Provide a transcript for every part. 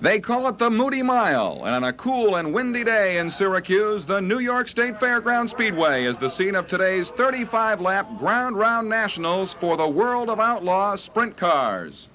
They call it the Moody Mile, and on a cool and windy day in Syracuse, the New York State Fairground Speedway is the scene of today's 35-lap Ground Round Nationals for the World of Outlaw Sprint Cars.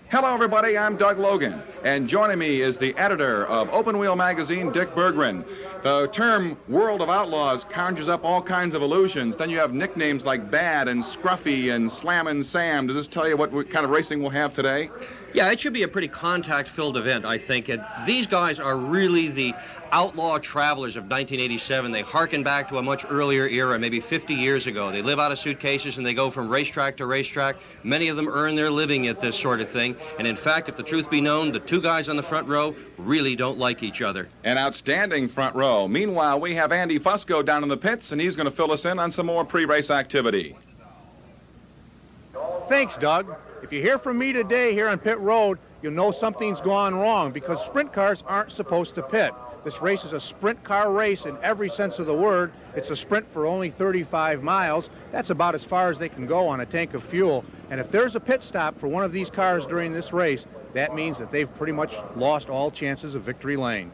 Hello, everybody. I'm Doug Logan, and joining me is the editor of Open Wheel magazine, Dick Berggren. The term World of Outlaws conjures up all kinds of illusions. Then you have nicknames like Bad and Scruffy and Slammin' Sam. Does this tell you what kind of racing we'll have today? Yeah, it should be a pretty contact-filled event, I think. These guys are really the outlaw travelers of 1987. They harken back to a much earlier era, maybe 50 years ago. They live out of suitcases and they go from racetrack to racetrack. Many of them earn their living at this sort of thing. And in fact, if the truth be known, the two guys on the front row really don't like each other. An outstanding front row. Meanwhile, we have Andy Fusco down in the pits, and he's going to fill us in on some more pre-race activity. Thanks, Doug. If you hear from me today here on pit road, you'll know something's gone wrong because sprint cars aren't supposed to pit. This race is a sprint car race in every sense of the word. It's a sprint for only 35 miles. That's about as far as they can go on a tank of fuel. And if there's a pit stop for one of these cars during this race, that means that they've pretty much lost all chances of victory lane.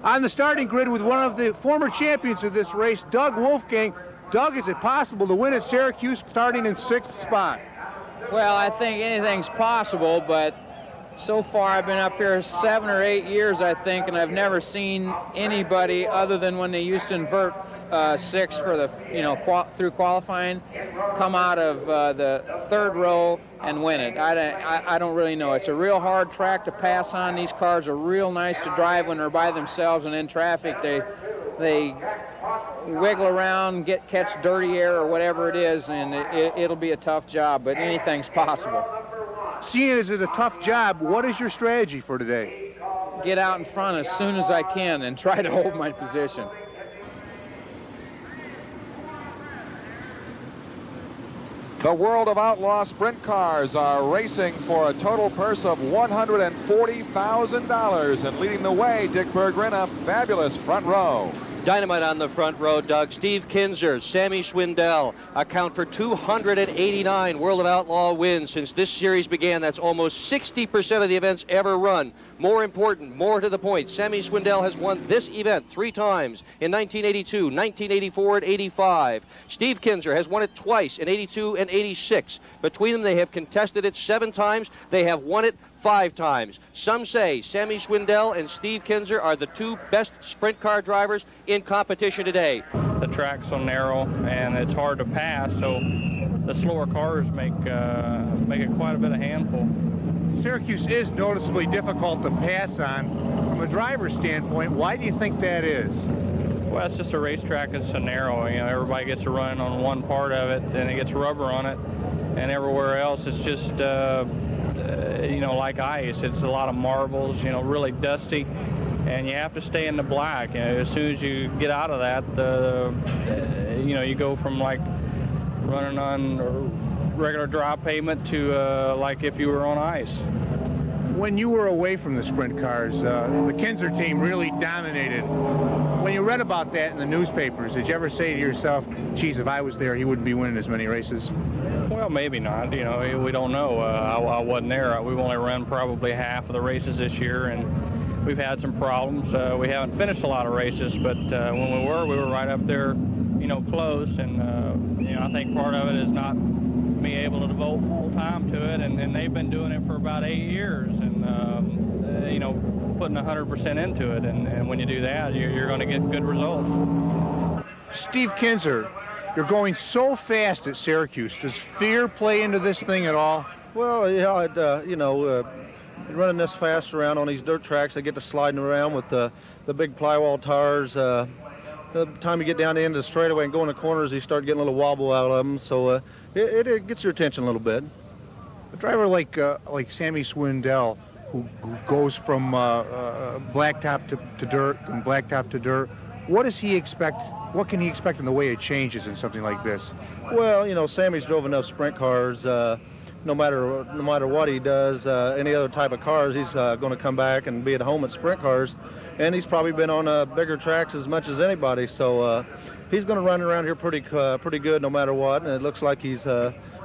On the starting grid with one of the former champions of this race, Doug Wolfgang. Doug, is it possible to win at Syracuse starting in 6th spot? Well, I think anything's possible, but so far I've been up here 7 or 8 years, I think, and I've never seen anybody other than when they used to invert 6 for the, through qualifying, come out of the 3rd row and win it. I don't really know. It's a real hard track to pass on. These cars are real nice to drive when they're by themselves and in traffic. They wiggle around, catch dirty air or whatever it is, and it'll be a tough job, but anything's possible. Seeing as it's a tough job, what is your strategy for today? Get out in front as soon as I can and try to hold my position. The World of Outlaw Sprint Cars are racing for a total purse of $140,000, and leading the way, Dick Berggren, a fabulous front row. Dynamite on the front row, Doug. Steve Kinser, Sammy Swindell account for 289 World of Outlaw wins since this series began. That's almost 60% of the events ever run. More important, more to the point, Sammy Swindell has won this event 3 times in 1982, 1984, and 85. Steve Kinser has won it twice in 82 and 86. Between them, they have contested it 7 times. They have won it 5 times. Some say Sammy Swindell and Steve Kinser are the 2 best sprint car drivers in competition today. The track's so narrow and it's hard to pass, so the slower cars make it quite a bit of handful. Syracuse is noticeably difficult to pass on. From a driver's standpoint, why do you think that is? Well, it's just a racetrack is so narrow. Everybody gets to run on one part of it, and it gets rubber on it, and everywhere else it's just like ice. It's a lot of marbles, really dusty, and you have to stay in the black. As soon as you get out of that, you go from like running on regular dry pavement to like if you were on ice. When you were away from the sprint cars, the Kinser team really dominated. When you read about that in the newspapers, did you ever say to yourself, geez, if I was there, he wouldn't be winning as many races? Well, maybe not. We don't know. I wasn't there. We've only run probably half of the races this year, and we've had some problems. We haven't finished a lot of races, but when we were right up there, close. And, I think part of it is not me able to devote full time to it, and they've been doing it for about 8 years, and, putting 100% into it. And when you do that, you're going to get good results. Steve Kinser, you're going so fast at Syracuse. Does fear play into this thing at all? Well, yeah, running this fast around on these dirt tracks, I get to sliding around with the big plywall tires. The time you get down the end of the straightaway and go in the corners, you start getting a little wobble out of them. So it gets your attention a little bit. A driver like Sammy Swindell, who goes from blacktop to dirt and blacktop to dirt, what does he expect? What can he expect in the way it changes in something like this? Well, Sammy's drove enough sprint cars. No matter what he does, any other type of cars, he's going to come back and be at home at sprint cars. And he's probably been on bigger tracks as much as anybody. So he's going to run around here pretty good no matter what. And it looks like he's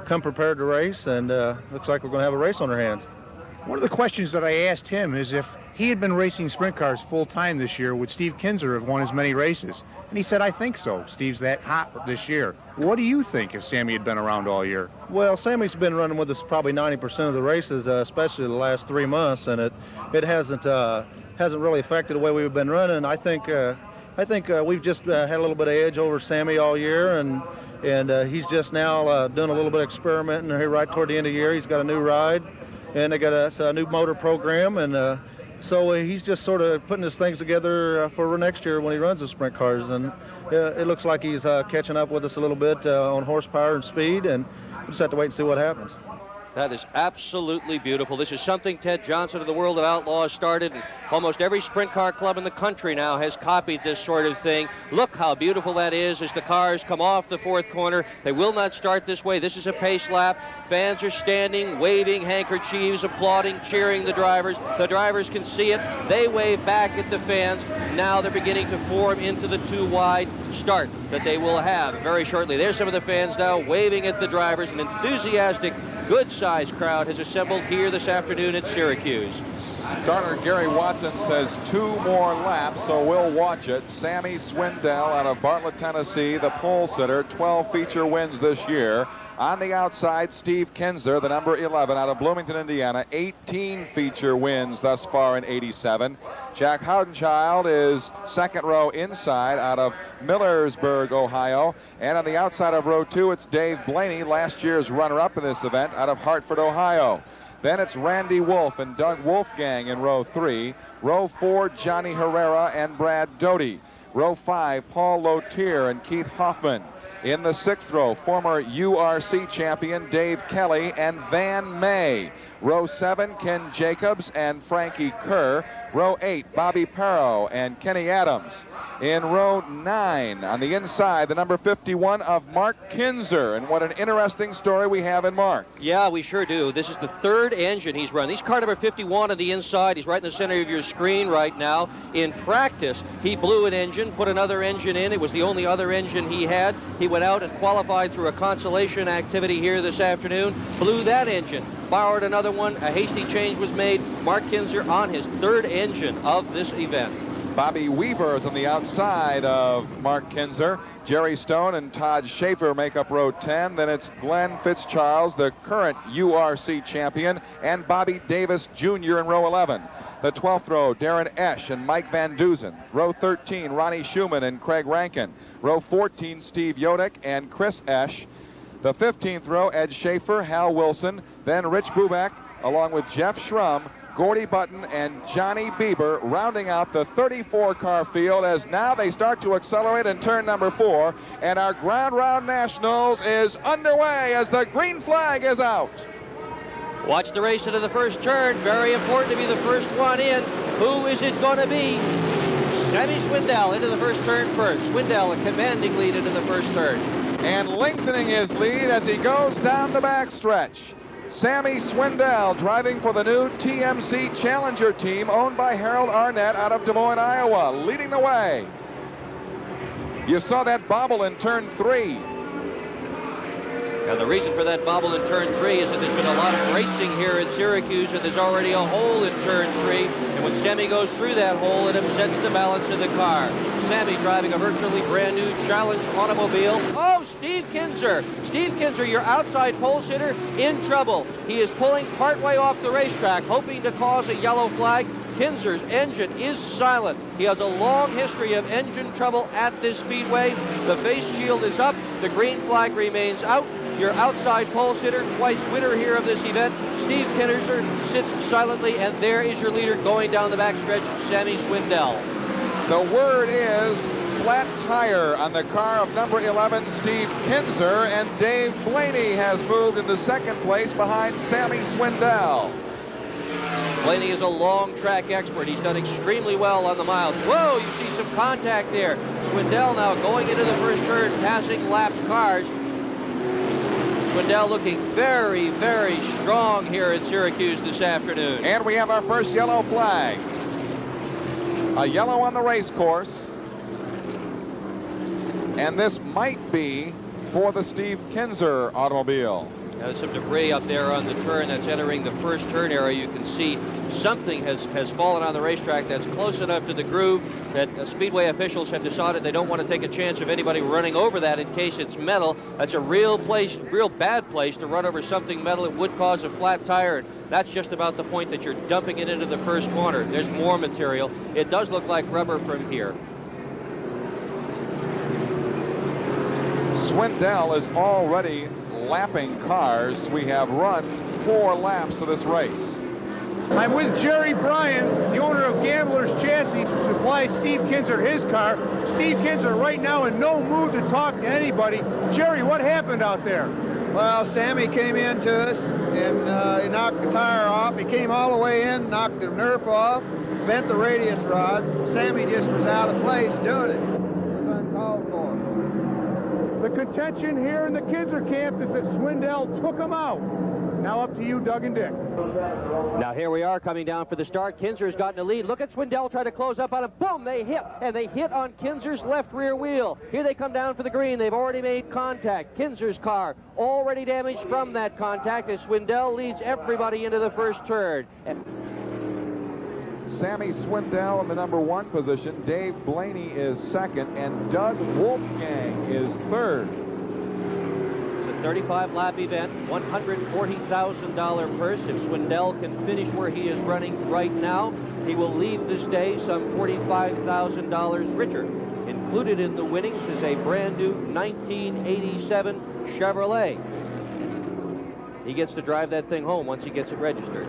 come prepared to race, and looks like we're going to have a race on our hands. One of the questions that I asked him is if he had been racing sprint cars full-time this year, would Steve Kinser have won as many races? And he said, I think so. Steve's that hot this year. What do you think if Sammy had been around all year? Well, Sammy's been running with us probably 90% of the races, especially the last 3 months, and it hasn't really affected the way we've been running. I think we've just had a little bit of edge over Sammy all year, and he's just now doing a little bit of experimenting here right toward the end of the year. He's got a new ride, and they got a new motor program, and so he's just sort of putting his things together for next year when he runs the sprint cars, and it looks like he's catching up with us a little bit on horsepower and speed, and we'll just have to wait and see what happens. That is absolutely beautiful. This is something Ted Johnson of the World of Outlaws started, and almost every sprint car club in the country now has copied this sort of thing. Look how beautiful that is as the cars come off the fourth corner. They will not start this way. This is a pace lap. Fans are standing, waving handkerchiefs, applauding, cheering the drivers. The drivers can see it. They wave back at the fans. Now they're beginning to form into the two-wide start that they will have very shortly. There's some of the fans now waving at the drivers. An enthusiastic, good-sized crowd has assembled here this afternoon at Syracuse. Starter Gary Watson says 2 more laps, so we'll watch it. Sammy Swindell out of Bartlett, Tennessee, the pole sitter, 12 feature wins this year. On the outside, Steve Kinser, the number 11 out of Bloomington, Indiana, 18 feature wins thus far in 87. Jack Houdenchild is second row inside out of Millersburg, Ohio. And on the outside of row 2, it's Dave Blaney, last year's runner-up in this event, out of Hartford, Ohio. Then it's Randy Wolf and Doug Wolfgang in row 3. Row 4, Johnny Herrera and Brad Doty. Row 5, Paul Lotier and Keith Hoffman. In the 6th row, former URC champion Dave Kelly and Van May. Row 7, Ken Jacobs and Frankie Kerr. Row 8, Bobby Perro and Kenny Adams. In row 9, on the inside, the number 51 of Mark Kinser. And what an interesting story we have in Mark. Yeah, we sure do. This is the third engine he's run. He's car number 51 on the inside. He's right in the center of your screen right now. In practice, he blew an engine, put another engine in. It was the only other engine he had. He went out and qualified through a consolation activity here this afternoon, blew that engine, borrowed another one. A hasty change was made. Mark Kinser on his third engine of this event. Bobby Weaver is on the outside of Mark Kinser. Jerry Stone and Todd Schaefer make up row 10. Then it's Glenn Fitzcharles, the current URC champion, and Bobby Davis Jr. in row 11. The 12th row, Darren Esch and Mike Van Duzen. Row 13, Ronnie Schumann and Craig Rankin. Row 14, Steve Yodek and Chris Esch. The 15th row, Ed Schaefer, Hal Wilson. Then Rich Buback, along with Jeff Schrum, Gordy Button, and Johnny Bieber, rounding out the 34-car field as now they start to accelerate in turn number 4. And our Ground Round Nationals is underway as the green flag is out. Watch the race into the first turn. Very important to be the first one in. Who is it going to be? Sammy Swindell into the first turn first. Swindell a commanding lead into the first turn. And lengthening his lead as he goes down the backstretch. Sammy Swindell driving for the new TMC Challenger team owned by Harold Arnett out of Des Moines, Iowa, leading the way. You saw that bobble in turn 3. And the reason for that bobble in turn 3 is that there's been a lot of racing here at Syracuse, and there's already a hole in turn 3. And when Sammy goes through that hole, it upsets the balance of the car. Sammy driving a virtually brand new Challenge automobile. Oh, Steve Kinser. Steve Kinser, your outside pole sitter, in trouble. He is pulling partway off the racetrack, hoping to cause a yellow flag. Kinser's engine is silent. He has a long history of engine trouble at this speedway. The face shield is up. The green flag remains out. Your outside pole sitter, twice winner here of this event, Steve Kinser, sits silently, and there is your leader going down the backstretch, Sammy Swindell. The word is flat tire on the car of number 11, Steve Kinser, and Dave Blaney has moved into second place behind Sammy Swindell. Blaney is a long track expert. He's done extremely well on the miles. Whoa, you see some contact there. Swindell now going into the first turn, passing lapped cars. Swindell looking very, very strong here at Syracuse this afternoon. And we have our first yellow flag. A yellow on the race course. And this might be for the Steve Kinser automobile. There's some debris up there on the turn that's entering the first turn area. You can see something has fallen on the racetrack that's close enough to the groove that Speedway officials have decided they don't want to take a chance of anybody running over that in case it's metal. That's a real bad place to run over something metal. It would cause a flat tire. And that's just about the point that you're dumping it into the first corner. There's more material. It does look like rubber from here. Swindell is already lapping cars. We have run 4 laps of this race. I'm with Jerry Bryan, the owner of Gambler's Chassis, who supplies Steve Kinser his car. Steve Kinser right now in no mood to talk to anybody. Jerry, what happened out there? Well, Sammy came in to us and he knocked the tire off. He came all the way in, knocked the nerf off, bent the radius rod. Sammy just was out of place doing it. It was uncalled for. The contention here in the Kinser camp is that Swindell took him out. Now up to you, Doug and Dick. Now here we are coming down for the start. Kinser's gotten a lead. Look at Swindell try to close up on him. Boom, they hit, and they hit on Kinser's left rear wheel. Here they come down for the green. They've already made contact. Kinser's car already damaged from that contact as Swindell leads everybody into the first turn. Sammy Swindell in the number 1 position. Dave Blaney is second, and Doug Wolfgang is third. 35-lap event, $140,000 purse. If Swindell can finish where he is running right now, he will leave this day some $45,000 richer. Included in the winnings is a brand new 1987 Chevrolet. He gets to drive that thing home once he gets it registered.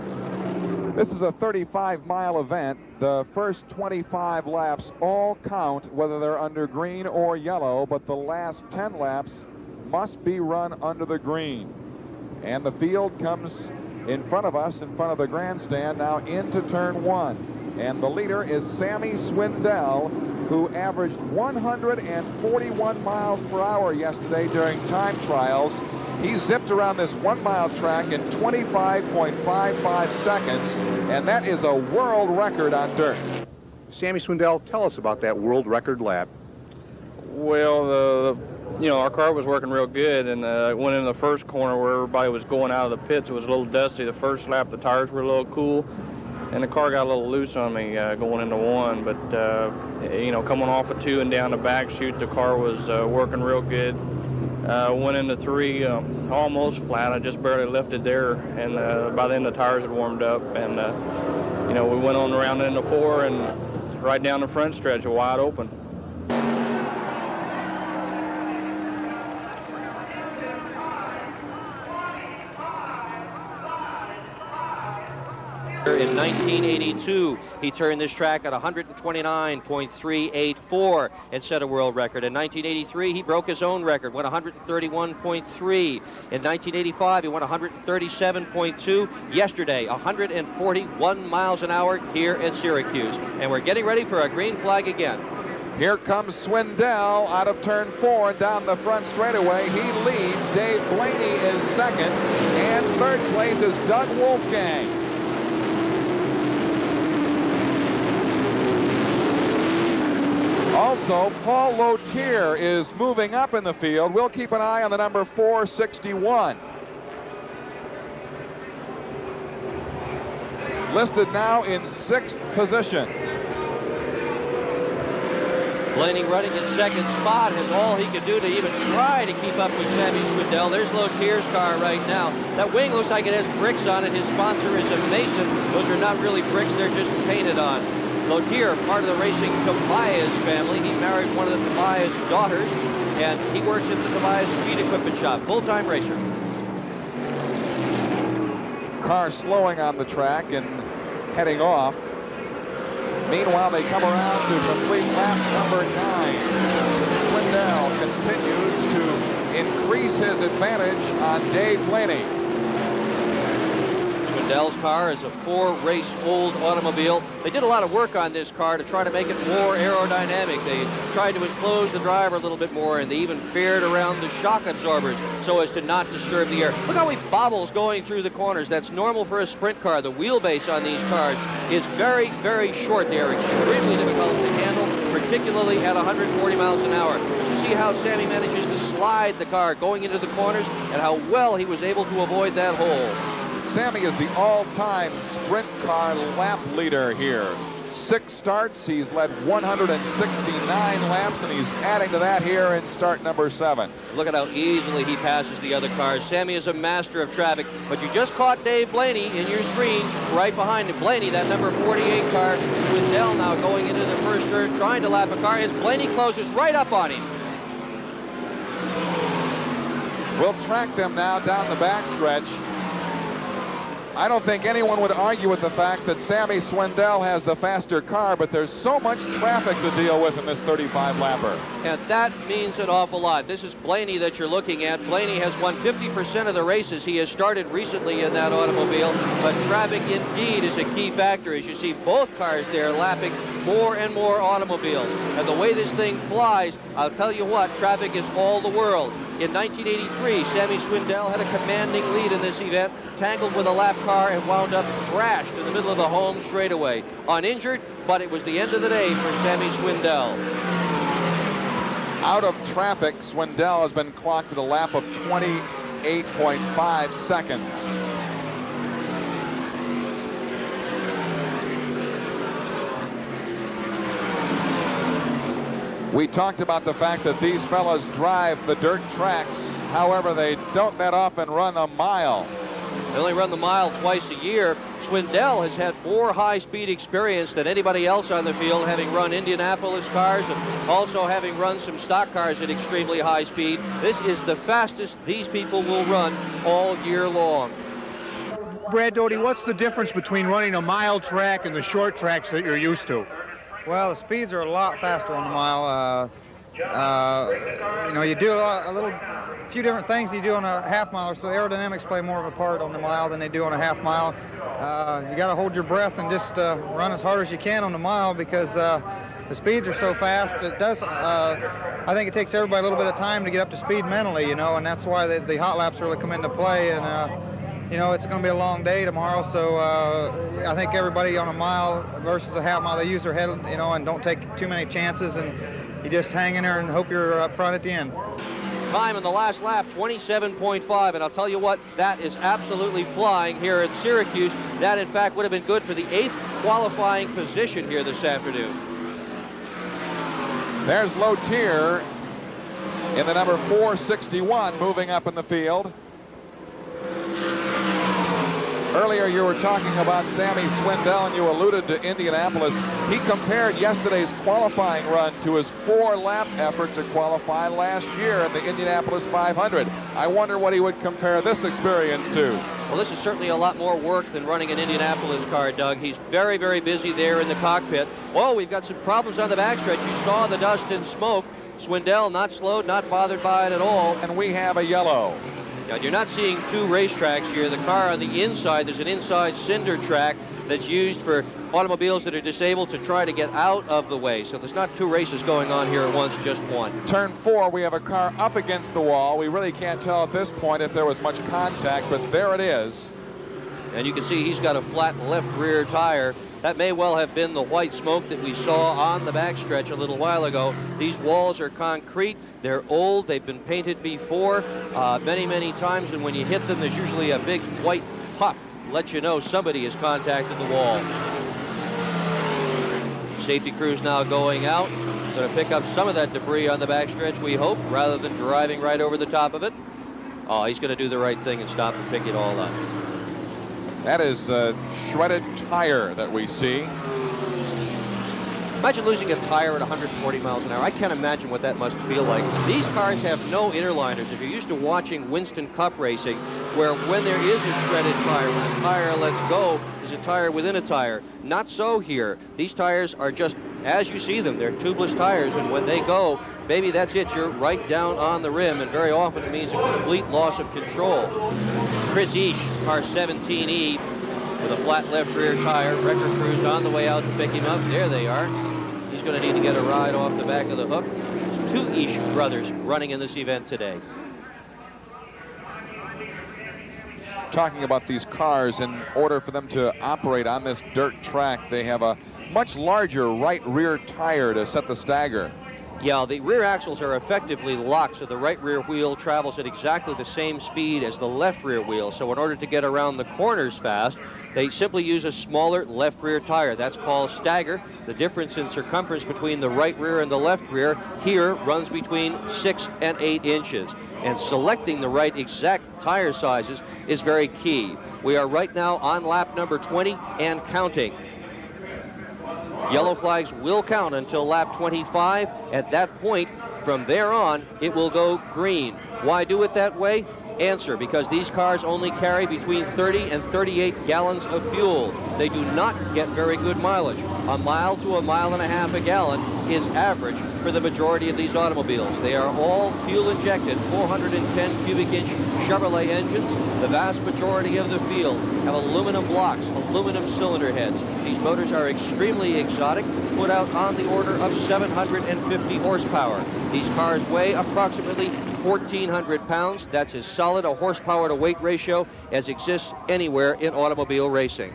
This is a 35-mile event. The first 25 laps all count, whether they're under green or yellow, but the last 10 laps must be run under the green. And the field comes in front of us, in front of the grandstand, now into turn 1. And the leader is Sammy Swindell, who averaged 141 miles per hour yesterday during time trials. He zipped around this 1-mile track in 25.55 seconds, and that is a world record on dirt. Sammy Swindell, tell us about that world record lap. Well, our car was working real good, and went into the first corner where everybody was going out of the pits. It was a little dusty. The first lap, the tires were a little cool, and the car got a little loose on me going into 1. But, coming off of 2 and down the back chute, the car was working real good. Went into 3 almost flat. I just barely lifted there, and by then the tires had warmed up, and, we went on around into 4 and right down the front stretch, wide open. In 1982, he turned this track at 129.384 and set a world record. In 1983, he broke his own record, went 131.3. In 1985, he went 137.2. Yesterday, 141 miles an hour here at Syracuse. And we're getting ready for a green flag again. Here comes Swindell out of turn 4 and down the front straightaway. He leads. Dave Blaney is second. And third place is Doug Wolfgang. Also, Paul Lothier is moving up in the field. We'll keep an eye on the number 461. Listed now in 6th position. Blaney running in second spot has all he could do to even try to keep up with Sammy Swindell. There's Lothier's car right now. That wing looks like it has bricks on it. His sponsor is a mason. Those are not really bricks, they're just painted on. Lothier, part of the racing Tobias family. He married one of the Tobias daughters, and he works at the Tobias Speed Equipment Shop. Full-time racer. Car slowing on the track and heading off. Meanwhile, they come around to complete lap number 9. Swindell continues to increase his advantage on Dave Blaney. Swindell's car is a 4-race-old automobile. They did a lot of work on this car to try to make it more aerodynamic. They tried to enclose the driver a little bit more, and they even fared around the shock absorbers so as to not disturb the air. Look how he bobbles going through the corners. That's normal for a sprint car. The wheelbase on these cars is very, very short. They are extremely difficult to handle, particularly at 140 miles an hour. you see how Sammy manages to slide the car going into the corners and how well he was able to avoid that hole. Sammy is the all-time sprint car lap leader here. 6 starts, he's led 169 laps, and he's adding to that here in start number 7. Look at how easily he passes the other cars. Sammy is a master of traffic, but you just caught Dave Blaney in your screen right behind him. Blaney, that number 48 car, Swindell now going into the first turn, trying to lap a car as Blaney closes right up on him. We'll track them now down the backstretch. I don't think anyone would argue with the fact that Sammy Swindell has the faster car, but there's so much traffic to deal with in this 35-lapper. And that means an awful lot. This is Blaney that you're looking at. Blaney has won 50% of the races he has started recently in that automobile, but traffic indeed is a key factor as you see both cars there lapping more and more automobiles. And the way this thing flies, I'll tell you what, traffic is all the world. In 1983, Sammy Swindell had a commanding lead in this event, tangled with a lap car and wound up crashed in the middle of the home straightaway. Uninjured, but it was the end of the day for Sammy Swindell. Out of traffic, Swindell has been clocked at a lap of 28.5 seconds. We talked about the fact that these fellas drive the dirt tracks. However, they don't that often run a mile. They only run the mile twice a year. Swindell has had more high-speed experience than anybody else on the field, having run Indianapolis cars and also having run some stock cars at extremely high speed. This is the fastest these people will run all year long. Brad Doty, what's the difference between running a mile track and the short tracks that you're used to? Well, the speeds are a lot faster on the mile. You know, you do a few different things you do on a half mile, so the aerodynamics play more of a part on the mile than they do on a half mile. You got to hold your breath and just run as hard as you can on the mile because the speeds are so fast. It does. I think it takes everybody a little bit of time to get up to speed mentally, you know, and that's why the hot laps really come into play. And you know, it's going to be a long day tomorrow, so I think everybody on a mile versus a half mile, they use their head, you know, and don't take too many chances, and you just hang in there and hope you're up front at the end. Time in the last lap, 27.5, and I'll tell you what, that is absolutely flying here at Syracuse. That, in fact, would have been good for the 8th qualifying position here this afternoon. There's Lotier in the number 461 moving up in the field. Earlier you were talking about Sammy Swindell and you alluded to Indianapolis. He compared yesterday's qualifying run to his 4-lap effort to qualify last year in the Indianapolis 500. I wonder what he would compare this experience to. Well, this is certainly a lot more work than running an Indianapolis car, Doug. He's very, very busy there in the cockpit. Oh, we've got some problems on the backstretch. You saw the dust and smoke. Swindell not slowed, not bothered by it at all. And we have a yellow. Now, you're not seeing 2 racetracks here. The car on the inside, there's an inside cinder track that's used for automobiles that are disabled to try to get out of the way. So there's not 2 races going on here at once, just one. Turn 4, we have a car up against the wall. We really can't tell at this point if there was much contact, but there it is. And you can see he's got a flat left rear tire. That may well have been the white smoke that we saw on the backstretch a little while ago. These walls are concrete. They're old. They've been painted before many, many times. And when you hit them, there's usually a big white puff. Let you know somebody has contacted the wall. Safety crew's now going out. Going to pick up some of that debris on the backstretch, we hope, rather than driving right over the top of it. Oh, he's going to do the right thing and stop and pick it all up. That is a shredded tire that we see. Imagine losing a tire at 140 miles an hour. I can't imagine what that must feel like. These cars have no interliners. If you're used to watching Winston Cup racing, where when there is a shredded tire, when a tire lets go, there's a tire within a tire. Not so here. These tires are just as you see them. They're tubeless tires, and when they go, baby, that's it. You're right down on the rim, and very often it means a complete loss of control. Chris Eash, car 17E, with a flat left rear tire. Wrecker crew's on the way out to pick him up. There they are. He's going to need to get a ride off the back of the hook. There's 2 Eash brothers running in this event today. Talking about these cars, in order for them to operate on this dirt track, they have a much larger right rear tire to set the stagger. Yeah, the rear axles are effectively locked, so the right rear wheel travels at exactly the same speed as the left rear wheel. So in order to get around the corners fast, they simply use a smaller left rear tire. That's called stagger. The difference in circumference between the right rear and the left rear here runs between 6 and 8 inches. And selecting the right exact tire sizes is very key. We are right now on lap number 20 and counting. Yellow flags will count until lap 25. At that point, from there on, it will go green. Why do it that way? Answer, because these cars only carry between 30 and 38 gallons of fuel. They do not get very good mileage. A mile to a mile and a half a gallon is average for the majority of these automobiles. They are all fuel-injected, 410 cubic inch Chevrolet engines. The vast majority of the field have aluminum blocks, aluminum cylinder heads. These motors are extremely exotic, put out on the order of 750 horsepower. These cars weigh approximately 1,400 pounds. That's as solid a horsepower to weight ratio as exists anywhere in automobile racing.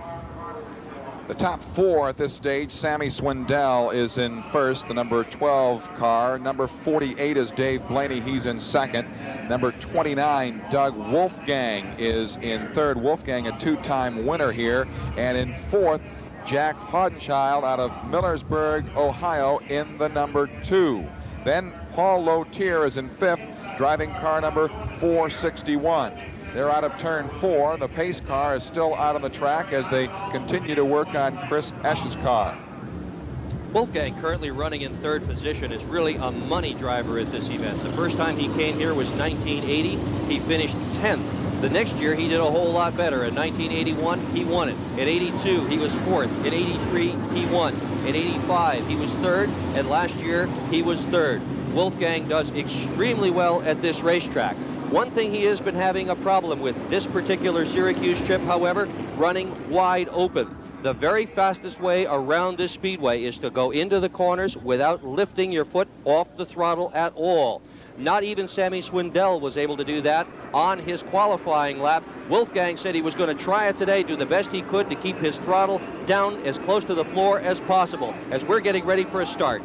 The top four at this stage: Sammy Swindell is in first, the number 12 car. Number 48 is Dave Blaney. He's in second. Number 29, Doug Wolfgang, is in third. Wolfgang, a two-time winner here. And in fourth, Jack Hodenschild out of Millersburg, Ohio, in the number 2. Then Paul Lotier is in fifth, driving car number 461. They're out of turn 4. The pace car is still out on the track as they continue to work on Chris Esch's car. Wolfgang, currently running in third position, is really a money driver at this event. The first time he came here was 1980. He finished 10th. The next year, he did a whole lot better. In 1981, he won it. In 82, he was 4th. In 83, he won. In 85, he was 3rd. And last year, he was 3rd. Wolfgang does extremely well at this racetrack. One thing he has been having a problem with this particular Syracuse trip, however, running wide open. The very fastest way around this speedway is to go into the corners without lifting your foot off the throttle at all. Not even Sammy Swindell was able to do that on his qualifying lap. Wolfgang said he was going to try it today, do the best he could to keep his throttle down as close to the floor as possible as we're getting ready for a start.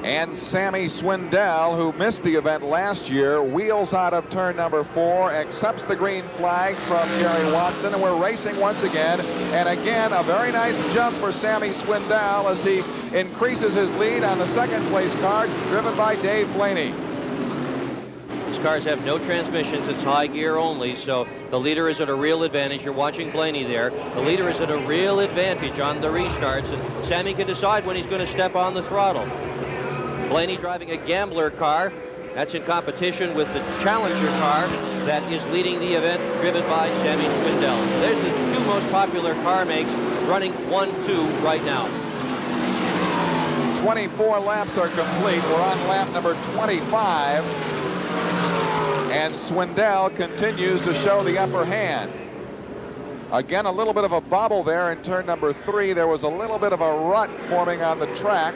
And Sammy Swindell, who missed the event last year, wheels out of turn number 4, accepts the green flag from Jerry Watson, and we're racing once again. And again, a very nice jump for Sammy Swindell as he increases his lead on the second place car, driven by Dave Blaney. These cars have no transmissions. It's high gear only, so the leader is at a real advantage. You're watching Blaney there. The leader is at a real advantage on the restarts, and Sammy can decide when he's going to step on the throttle. Blaney driving a Gambler car. That's in competition with the Challenger car that is leading the event, driven by Sammy Swindell. There's the two most popular car makes running 1-2 right now. 24 laps are complete. We're on lap number 25. And Swindell continues to show the upper hand. Again, a little bit of a bobble there in turn number 3. There was a little bit of a rut forming on the track.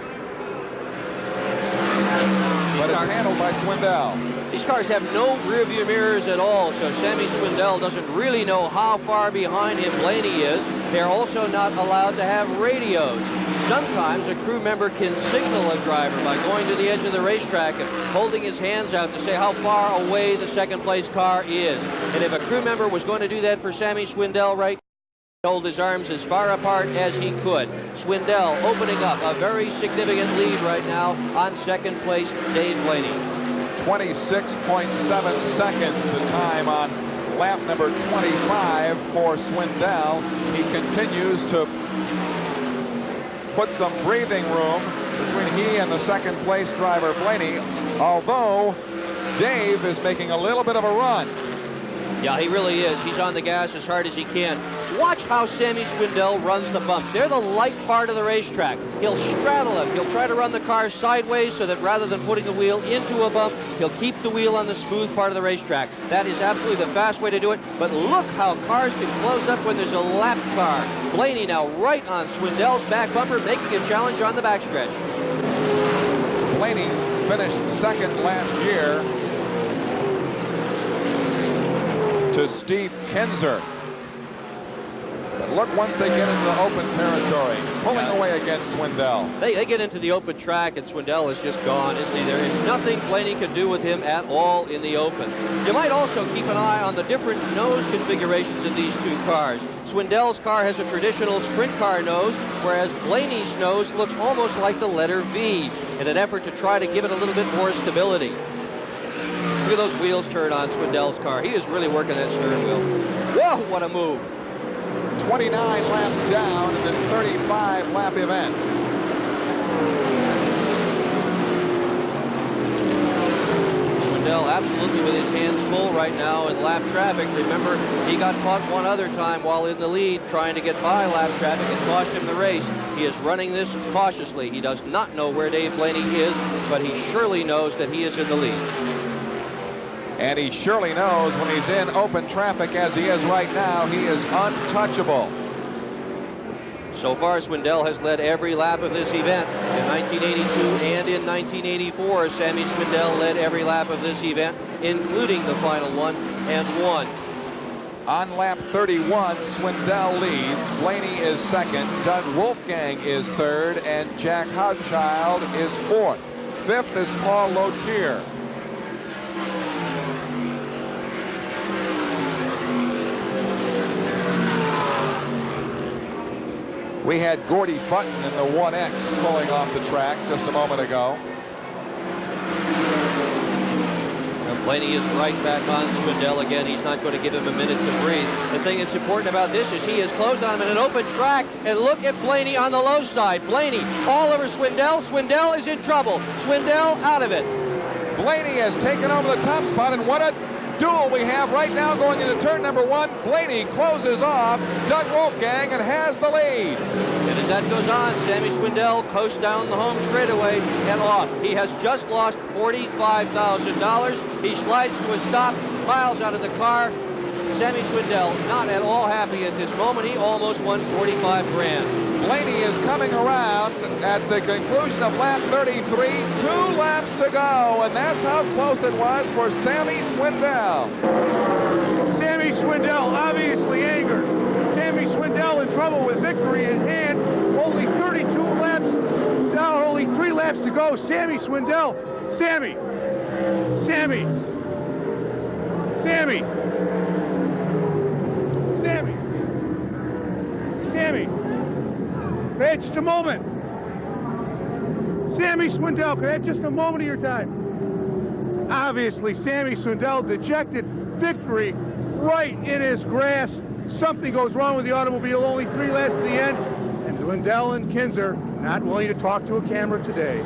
But it's handled by Swindell. These cars have no rearview mirrors at all, so Sammy Swindell doesn't really know how far behind him Blaney is. They're also not allowed to have radios. Sometimes a crew member can signal a driver by going to the edge of the racetrack and holding his hands out to say how far away the second place car is. And if a crew member was going to do that for Sammy Swindell right now, hold his arms as far apart as he could. Swindell opening up a very significant lead right now on second place, Dave Blaney. 26.7 seconds the time on lap number 25 for Swindell. He continues to put some breathing room between he and the second place driver Blaney, although Dave is making a little bit of a run. Yeah, he really is. He's on the gas as hard as he can. Watch how Sammy Swindell runs the bumps. They're the light part of the racetrack. He'll straddle them. He'll try to run the car sideways so that rather than putting the wheel into a bump, he'll keep the wheel on the smooth part of the racetrack. That is absolutely the fast way to do it. But look how cars can close up when there's a lap car. Blaney now right on Swindell's back bumper, making a challenge on the backstretch. Blaney finished second last year to Steve Kinser. But look, once they get into the open territory, pulling away against Swindell. They get into the open track, and Swindell is just gone, isn't he? There is nothing Blaney can do with him at all in the open. You might also keep an eye on the different nose configurations in these two cars. Swindell's car has a traditional sprint car nose, whereas Blaney's nose looks almost like the letter V in an effort to try to give it a little bit more stability. Look at those wheels turn on Swindell's car. He is really working that steering wheel. Whoa, what a move. 29 laps down in this 35-lap event. Swindell absolutely with his hands full right now in lap traffic. Remember, he got caught one other time while in the lead trying to get by lap traffic. It cost him the race. He is running this cautiously. He does not know where Dave Blaney is, but he surely knows that he is in the lead. And he surely knows when he's in open traffic as he is right now, he is untouchable. So far, Swindell has led every lap of this event. In 1982 and in 1984, Sammy Swindell led every lap of this event, including the final one, and won. On lap 31, Swindell leads. Blaney is second. Doug Wolfgang is third. And Jack Hodchild is fourth. Fifth is Paul Lotier. We had Gordy Button in the 1X pulling off the track just a moment ago. And Blaney is right back on Swindell again. He's not going to give him a minute to breathe. The thing that's important about this is he has closed on him in an open track. And look at Blaney on the low side. Blaney all over Swindell. Swindell is in trouble. Swindell out of it. Blaney has taken over the top spot, and what a duel we have right now going into turn number 1. Blaney closes off Doug Wolfgang and has the lead. And as that goes on, Sammy Swindell coasts down the home straightaway and off. He has just lost $45,000. He slides to a stop, piles out of the car. Sammy Swindell not at all happy at this moment. He almost won 45 grand. Blaney is coming around at the conclusion of lap 33. 2 laps to go, and that's how close it was for Sammy Swindell. Sammy Swindell obviously angered. Sammy Swindell in trouble with victory in hand. Only 32 laps down, only 3 laps to go. Sammy Swindell. Sammy. Sammy. Sammy. Sammy. Sammy. Hey, just a moment. Sammy Swindell, can I have just a moment of your time? Obviously, Sammy Swindell dejected, victory right in his grasp. Something goes wrong with the automobile, only 3 laps to the end, and Swindell and Kinser not willing to talk to a camera today.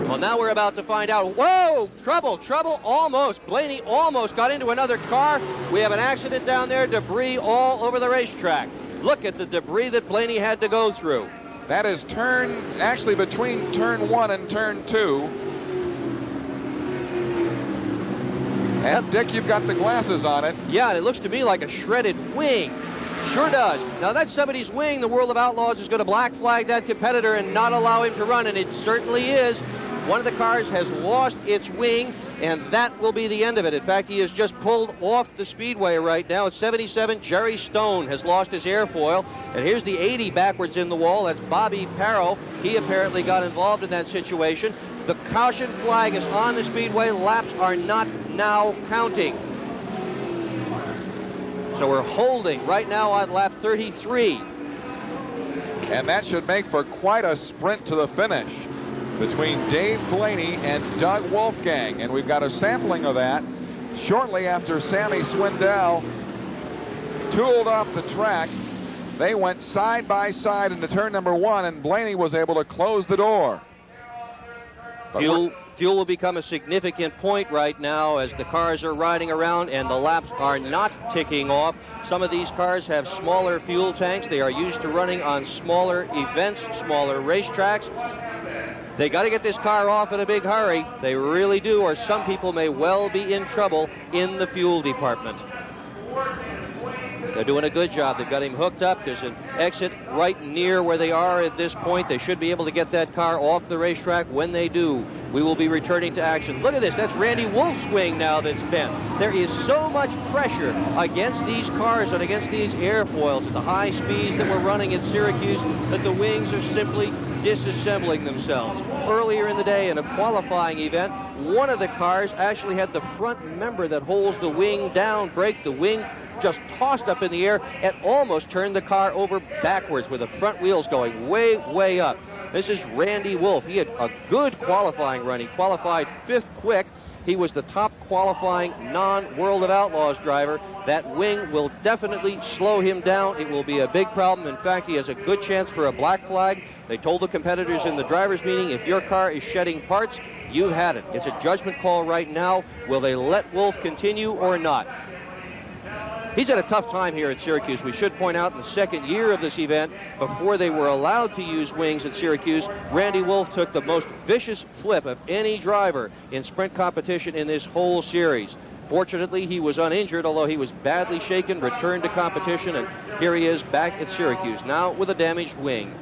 Well, now we're about to find out. Whoa! Trouble, almost. Blaney almost got into another car. We have an accident down there, debris all over the racetrack. Look at the debris that Blaney had to go through. That is actually between turn 1 and turn 2. And Dick, you've got the glasses on it. Yeah, and it looks to me like a shredded wing. Sure does. Now that's somebody's wing. The World of Outlaws is going to black flag that competitor and not allow him to run, and it certainly is. One of the cars has lost its wing, and that will be the end of it. In fact, he has just pulled off the speedway right now. At 77, Jerry Stone has lost his airfoil. And here's the 80 backwards in the wall. That's Bobby Parrow. He apparently got involved in that situation. The caution flag is on the speedway. Laps are not now counting. So we're holding right now on lap 33. And that should make for quite a sprint to the finish between Dave Blaney and Doug Wolfgang. And we've got a sampling of that shortly after Sammy Swindell tooled off the track. They went side by side into turn number 1, and Blaney was able to close the door. Fuel will become a significant point right now as the cars are riding around and the laps are not ticking off. Some of these cars have smaller fuel tanks. They are used to running on smaller events, smaller racetracks. They got to get this car off in a big hurry. They really do, or some people may well be in trouble in the fuel department. They're doing a good job. They've got him hooked up. There's an exit right near where they are at this point. They should be able to get that car off the racetrack. When they do, we will be returning to action. Look at this. That's Randy Wolf's wing now that's bent. There is so much pressure against these cars and against these airfoils at the high speeds that we're running at Syracuse that the wings are simply disassembling themselves. Earlier in the day in a qualifying event, one of the cars actually had the front member that holds the wing down break. The wing just tossed up in the air and almost turned the car over backwards with the front wheels going way, way up. This is Randy Wolf. He had a good qualifying run. He qualified 5th quick. He was the top qualifying non-World of Outlaws driver. That wing will definitely slow him down. It will be a big problem. In fact, he has a good chance for a black flag. They told the competitors in the drivers' meeting, if your car is shedding parts, you've had it. It's a judgment call right now. Will they let Wolf continue or not? He's had a tough time here at Syracuse. We should point out in the second year of this event, before they were allowed to use wings at Syracuse, Randy Wolf took the most vicious flip of any driver in sprint competition in this whole series. Fortunately, he was uninjured, although he was badly shaken, returned to competition, and here he is back at Syracuse, now with a damaged wing.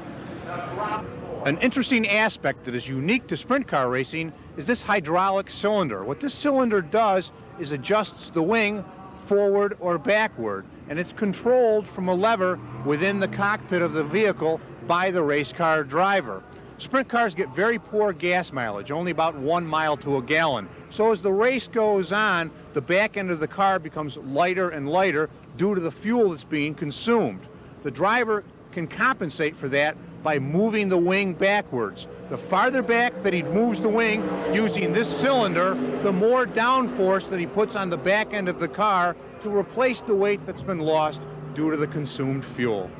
An interesting aspect that is unique to sprint car racing is this hydraulic cylinder. What this cylinder does is adjusts the wing forward or backward, and it's controlled from a lever within the cockpit of the vehicle by the race car driver. Sprint cars get very poor gas mileage, only about 1 mile to a gallon. So as the race goes on, the back end of the car becomes lighter and lighter due to the fuel that's being consumed. The driver can compensate for that by moving the wing backwards. The farther back that he moves the wing using this cylinder, the more downforce that he puts on the back end of the car to replace the weight that's been lost due to the consumed fuel.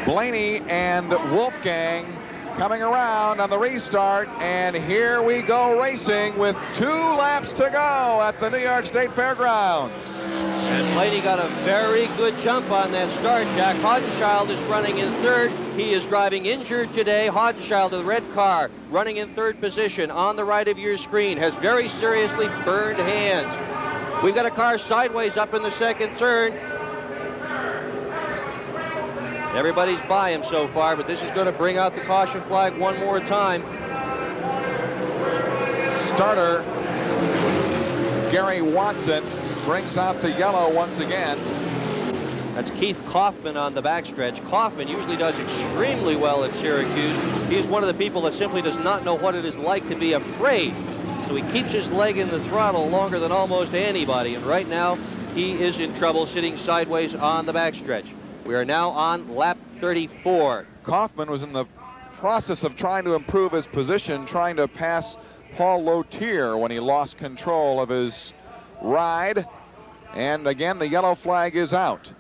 Blaney and Wolfgang coming around on the restart, and here we go racing with 2 laps to go at the New York State Fairgrounds. And Blaney got a very good jump on that start. Jack Hodenschild is running in 3rd. He is driving injured today. Hodenschild, the red car, running in 3rd position on the right of your screen, has very seriously burned hands. We've got a car sideways up in the 2nd turn. Everybody's by him so far, but this is going to bring out the caution flag one more time. Starter Gary Watson brings out the yellow once again. That's Keith Kaufman on the backstretch. Kaufman usually does extremely well at Syracuse. He's one of the people that simply does not know what it is like to be afraid. So he keeps his leg in the throttle longer than almost anybody. And right now, he is in trouble sitting sideways on the backstretch. We are now on lap 34. Kaufman was in the process of trying to improve his position, trying to pass Paul Lotier when he lost control of his ride. And again, the yellow flag is out.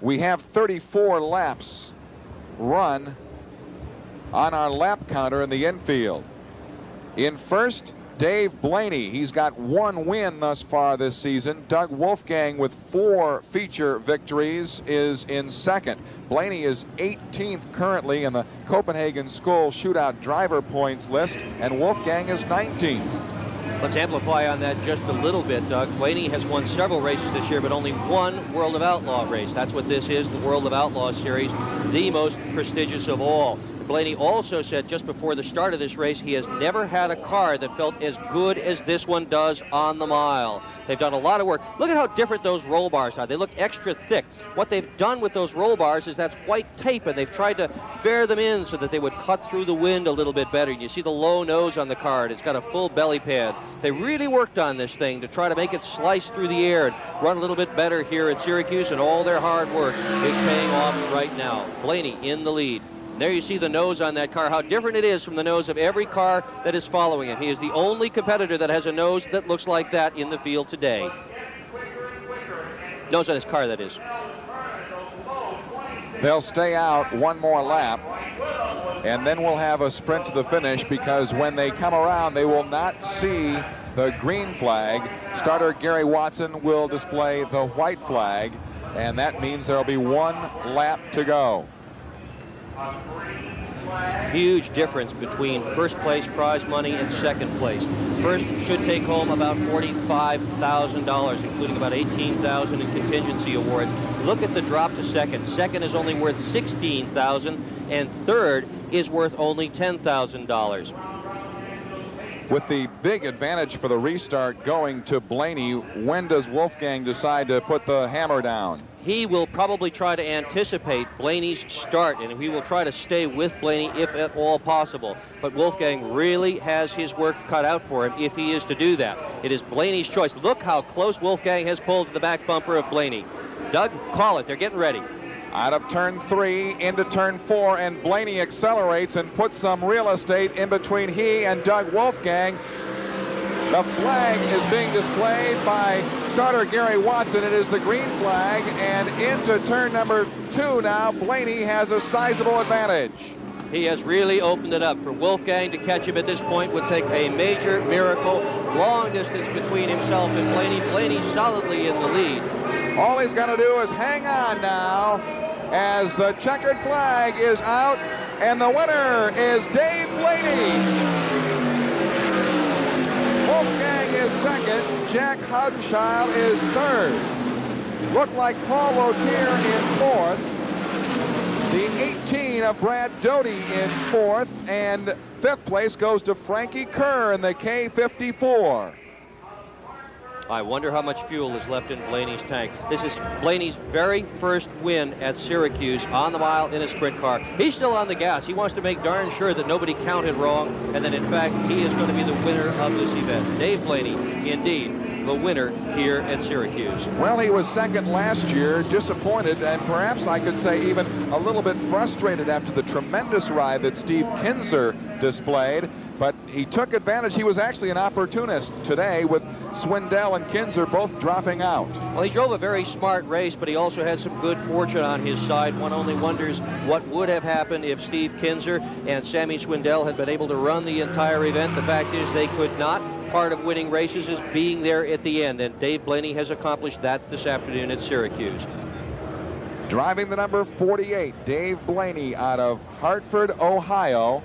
We have 34 laps run on our lap counter in the infield. In first, Dave Blaney. He's got 1 win thus far this season. Doug Wolfgang with 4 feature victories is in second. Blaney is 18th currently in the Copenhagen School Shootout driver points list, and Wolfgang is 19th. Let's amplify on that just a little bit, Doug. Blaney has won several races this year, but only 1 World of Outlaw race. That's what this is, the World of Outlaw Series, the most prestigious of all. Blaney also said just before the start of this race he has never had a car that felt as good as this one does on the mile. They've done a lot of work. Look at how different those roll bars are. They look extra thick. What they've done with those roll bars is that's white tape, and they've tried to fair them in so that they would cut through the wind a little bit better. And you see the low nose on the car, and it's got a full belly pad. They really worked on this thing to try to make it slice through the air and run a little bit better here at Syracuse, and all their hard work is paying off right now. Blaney in the lead. There you see the nose on that car, how different it is from the nose of every car that is following him. He is the only competitor that has a nose that looks like that in the field today. Nose on his car, that is. They'll stay out 1 more lap, and then we'll have a sprint to the finish, because when they come around, they will not see the green flag. Starter Gary Watson will display the white flag, and that means there'll be 1 lap to go. Huge difference between first place prize money and second place. First should take home about $45,000, including about $18,000 in contingency awards. Look at the drop to second. Second is only worth $16,000, and third is worth only $10,000. With the big advantage for the restart going to Blaney, when does Wolfgang decide to put the hammer down? He will probably try to anticipate Blaney's start, and he will try to stay with Blaney if at all possible. But Wolfgang really has his work cut out for him if he is to do that. It is Blaney's choice. Look how close Wolfgang has pulled to the back bumper of Blaney. Doug, call it. They're getting ready. Out of turn 3 into turn 4, and Blaney accelerates and puts some real estate in between he and Doug Wolfgang. The flag is being displayed by starter Gary Watson. It is the green flag, and into turn number 2 now. Blaney has a sizable advantage. He has really opened it up. For Wolfgang to catch him at this point would take a major miracle. Long distance between himself and Blaney. Blaney solidly in the lead. All he's going to do is hang on now as the checkered flag is out, and the winner is Dave Blaney. Wolfgang is second. Jack Houdenchild is third. Looked like Paul Rotier in fourth. The 18 of Brad Daugherty in fourth, and fifth place goes to Frankie Kerr in the K54. I wonder how much fuel is left in Blaney's tank. This is Blaney's very first win at Syracuse on the mile in a sprint car. He's still on the gas. He wants to make darn sure that nobody counted wrong, and that in fact he is going to be the winner of this event. Dave Blaney, indeed, the winner here at Syracuse. Well, he was second last year, disappointed, and perhaps I could say even a little bit frustrated after the tremendous ride that Steve Kinser displayed. But he took advantage. He was actually an opportunist today with Swindell and Kinser both dropping out. Well, he drove a very smart race, but he also had some good fortune on his side. One only wonders what would have happened if Steve Kinser and Sammy Swindell had been able to run the entire event. The fact is they could not. Part of winning races is being there at the end, and Dave Blaney has accomplished that this afternoon at Syracuse. Driving the number 48, Dave Blaney out of Hartford, Ohio,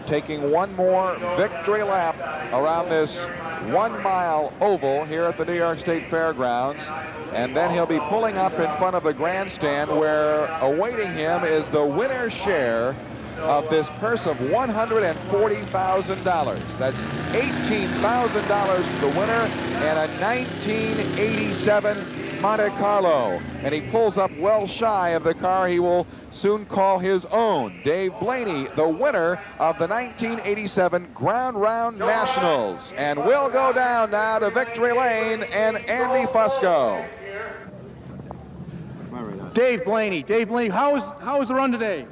taking one more victory lap around this 1 mile oval here at the New York State Fairgrounds, and then he'll be pulling up in front of the grandstand where awaiting him is the winner's share of this purse of $140,000. That's $18,000 to the winner and a 1987 Monte Carlo. And he pulls up well shy of the car he will soon call his own. Dave Blaney, the winner of the 1987 Ground Round Nationals. And we'll go down now to Victory Lane and Andy Fusco. Dave Blaney, how was the run today?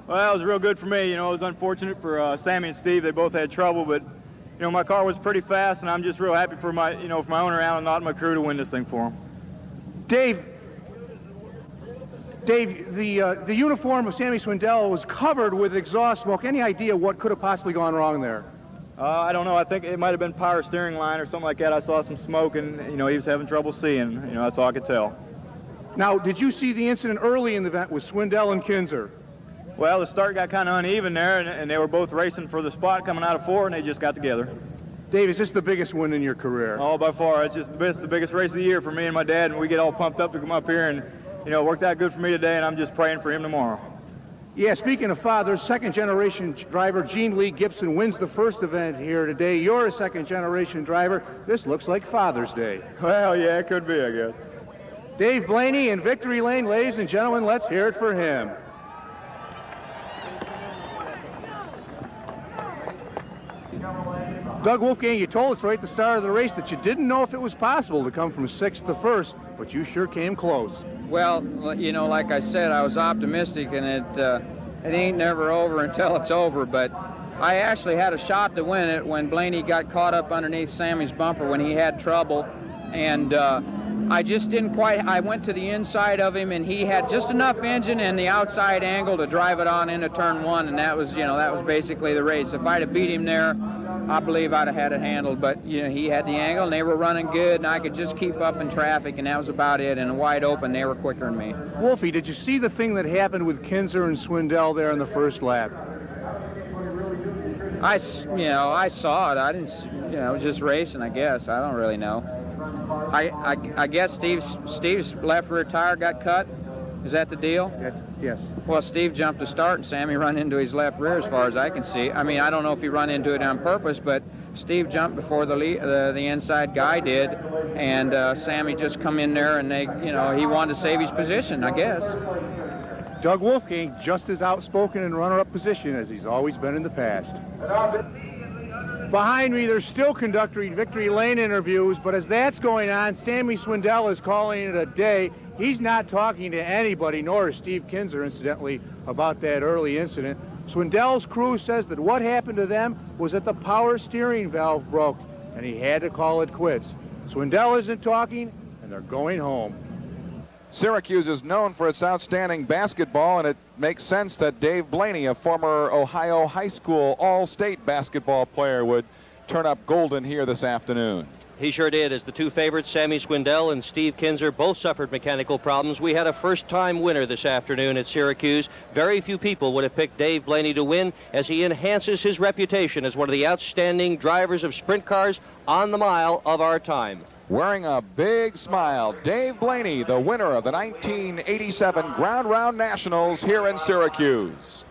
Well, it was real good for me. You know, it was unfortunate for Sammy and Steve. They both had trouble, but, you know, my car was pretty fast, and I'm just real happy for my, for my owner, Alan, not my crew, to win this thing for him. Dave, the uniform of Sammy Swindell was covered with exhaust smoke. Any idea what could have possibly gone wrong there? I don't know. I think it might have been power steering line or something like that. I saw some smoke, and, he was having trouble seeing. That's all I could tell. Now, did you see the incident early in the event with Swindell and Kinser? Well, the start got kind of uneven there, and they were both racing for the spot coming out of 4, and they just got together. Dave, is this the biggest win in your career? Oh, by far. It's just the biggest race of the year for me and my dad, and we get all pumped up to come up here, and, it worked out good for me today, and I'm just praying for him tomorrow. Yeah, speaking of fathers, second-generation driver Gene Lee Gibson wins the first event here today. You're a second-generation driver. This looks like Father's Day. Well, yeah, it could be, I guess. Dave Blaney in Victory Lane, ladies and gentlemen, let's hear it for him. Doug Wolfgang, you told us right at the start of the race that you didn't know if it was possible to come from 6th to 1st, but you sure came close. Well, like I said, I was optimistic, and it ain't never over until it's over, but I actually had a shot to win it when Blaney got caught up underneath Sammy's bumper when he had trouble, and I just didn't quite. I went to the inside of him, and he had just enough engine and the outside angle to drive it on into turn 1, and that was basically the race. If I'd have beat him there, I believe I'd have had it handled, but he had the angle, and they were running good, and I could just keep up in traffic, and that was about it. And wide open, they were quicker than me. Wolfie, did you see the thing that happened with Kinser and Swindell there in the first lap? I saw it. I didn't, just racing, I guess. I don't really know. I guess Steve's left rear tire got cut. Is that the deal? Yes. Well, Steve jumped to start, and Sammy run into his left rear, as far as I can see. I mean, I don't know if he run into it on purpose, but Steve jumped before the inside guy did, and Sammy just come in there, and he wanted to save his position, I guess. Doug Wolfgang just as outspoken in runner-up position as he's always been in the past. Behind me, they're still conducting victory lane interviews, but as that's going on, Sammy Swindell is calling it a day. He's not talking to anybody, nor is Steve Kinser, incidentally, about that early incident. Swindell's crew says that what happened to them was that the power steering valve broke, and he had to call it quits. Swindell isn't talking, and they're going home. Syracuse is known for its outstanding basketball, and it makes sense that Dave Blaney, a former Ohio high school all-state basketball player, would turn up golden here this afternoon. He sure did, as the two favorites, Sammy Swindell and Steve Kinser, both suffered mechanical problems. We had a first-time winner this afternoon at Syracuse. Very few people would have picked Dave Blaney to win, as he enhances his reputation as one of the outstanding drivers of sprint cars on the mile of our time. Wearing a big smile, Dave Blaney, the winner of the 1987 Ground Round Nationals here in Syracuse.